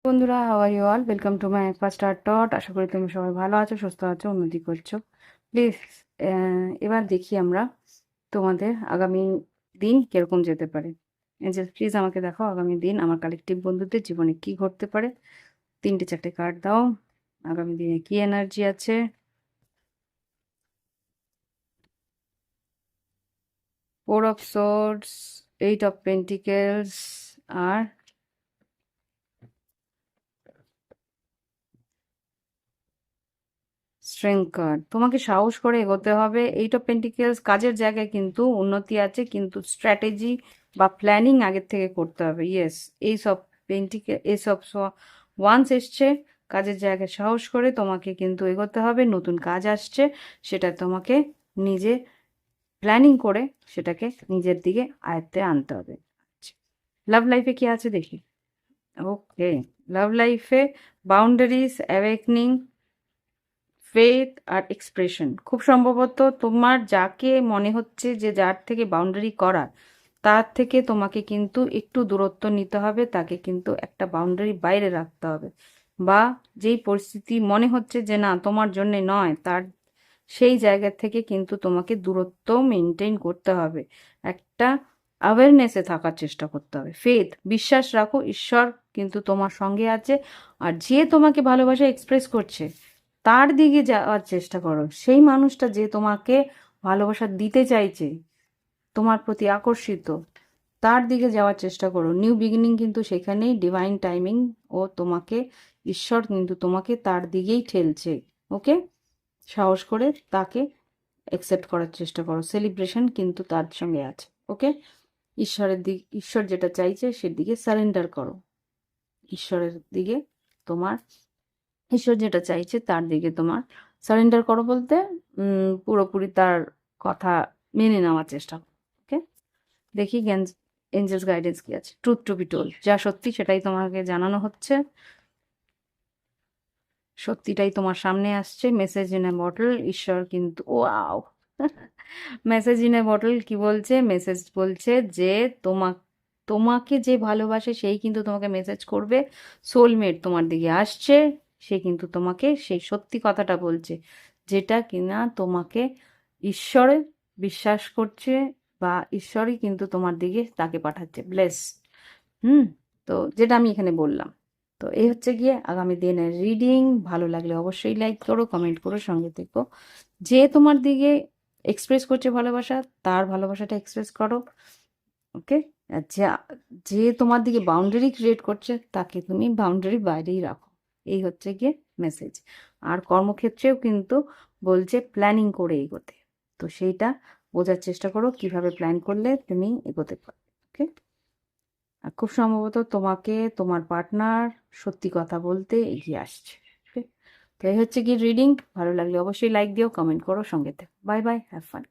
বন্ধুরা, how are you all? Welcome to my first art টট। আশা করি তুমি সবাই ভালো আছো, সুস্থ আছো, উন্নতি করছো। প্লিজ এবার দেখি আমরা তোমাদের আগামী দিন কিরকম যেতে পারে। এঞ্জেল, প্লিজ আমাকে দেখাও আগামী দিন আমার কালেকটিভ বন্ধুদের জীবনে কি ঘটতে পারে। 3টে 4টে কার্ড দাও। আগামী দিনে কি এনার্জি আছে? Four of swords, 8 of pentacles, আর স্ট্রেংথ কার্ড। তোমাকে সাহস করে এগোতে হবে। 8 অফ পেন্টিকেলস, কাজের জায়গায় কিন্তু উন্নতি আছে, কিন্তু স্ট্র্যাটেজি বা প্ল্যানিং আগের থেকে করতে হবে। ইয়েস, এইসব ওয়ান্স এসছে। কাজের জায়গায় সাহস করে তোমাকে কিন্তু এগোতে হবে। নতুন কাজ আসছে, সেটা তোমাকে নিজে প্ল্যানিং করে সেটাকে নিজের দিকে আয়ত্তে আনতে হবে। লাভ লাইফে কি আছে দেখি। ওকে, লাভ লাইফে বাউন্ডারিজ, অ্যাওয়েকনিং, ফেথ আর এক্সপ্রেশন। খুব সম্ভবত তোমার যাকে মনে হচ্ছে যে যার থেকে বাউন্ডারি করার, তার থেকে তোমাকে কিন্তু একটু দূরত্ব নিতে হবে, তাকে কিন্তু একটা বাউন্ডারি বাইরে রাখতে হবে। বা যেই পরিস্থিতি মনে হচ্ছে যে না তোমার জন্য নয়, তার সেই জায়গা থেকে কিন্তু তোমাকে দূরত্ব মেনটেন করতে হবে। একটা অ্যাওয়ারনেসে থাকার চেষ্টা করতে হবে। ফেথ, বিশ্বাস রাখো, ঈশ্বর কিন্তু তোমার সঙ্গে আছে। আর যে তোমাকে ভালোবাসা এক্সপ্রেস করছে, তার দিকে যাওয়ার চেষ্টা করো। সেই মানুষটা যে তোমাকে ভালোবাসা দিতে চাইছে, তোমার প্রতি আকর্ষিত, তার দিকে যাওয়ার চেষ্টা করো। নিউ বিগিনিং কিন্তু সেখানেই, ডিভাইন টাইমিং ও তোমাকে, ঈশ্বর কিন্তু তোমাকে তার দিকেই ঠেলছে। ওকে, সাহস করে তাকে অ্যাকসেপ্ট করার চেষ্টা করো। সেলিব্রেশন কিন্তু তার সঙ্গে আছে। ওকে, ঈশ্বর যেটা চাইছে সেদিকে সারেন্ডার করো। ঈশ্বরের দিকে তোমার, ঈশ্বর যেটা চাইছে তার দিকে তোমার সারেন্ডার করো বলতে পুরোপুরি তার কথা মেনে নেওয়ার চেষ্টা করো। ওকে, দেখি এঞ্জেলস গাইডেন্স কি আছে। ট্রুথ টু বি টোল্ড, যা সত্যি সেটাই তোমাকে জানানো হচ্ছে। সত্যিটাই তোমার সামনে আসছে। মেসেজ ইন এ বটল, ঈশ্বর কিন্তু wow message in a bottle কি বলছে? মেসেজ বলছে যে তোমাকে যে ভালোবাসে সেই কিন্তু তোমাকে মেসেজ করবে। সোলমেট তোমার দিকে আসছে, সে কিন্তু তোমাকে সেই সত্যি কথাটা বলছে, যেটা কিনা তোমাকে ঈশ্বরে বিশ্বাস করছে, বা ঈশ্বরই কিন্তু তোমার দিকে তাকে পাঠাচ্ছে। ব্লেস। হুম, তো যেটা আমি এখানে বললাম। তো এই হচ্ছে গিয়ে আগামী দিনের রিডিং। ভালো লাগলে অবশ্যই লাইক করো, কমেন্ট করো, সঙ্গে থেকো। যে তোমার দিকে এক্সপ্রেস করছে ভালোবাসা, তার ভালোবাসাটা এক্সপ্রেস করো। ওকে, আর যে তোমার দিকে বাউন্ডারি ক্রিয়েট করছে, তাকে তুমি বাউন্ডারি বাইরেই রাখো। এই হচ্ছে গিয়ে মেসেজ। আর কর্মক্ষেত্রেও কিন্তু বলছে প্ল্যানিং করে এগোতে। তো সেইটা বোঝার চেষ্টা করো, কিভাবে প্ল্যান করলে তুমি এগোতে পারো। ওকে, আর খুব সম্ভবত তোমাকে তোমার পার্টনার সত্যি কথা বলতে এগিয়ে আসছে। ঠিক? তো এই হচ্ছে কি রিডিং। ভালো লাগলে অবশ্যই লাইক দিও, কমেন্ট করো, সঙ্গে থেকো। Bye bye, have fun.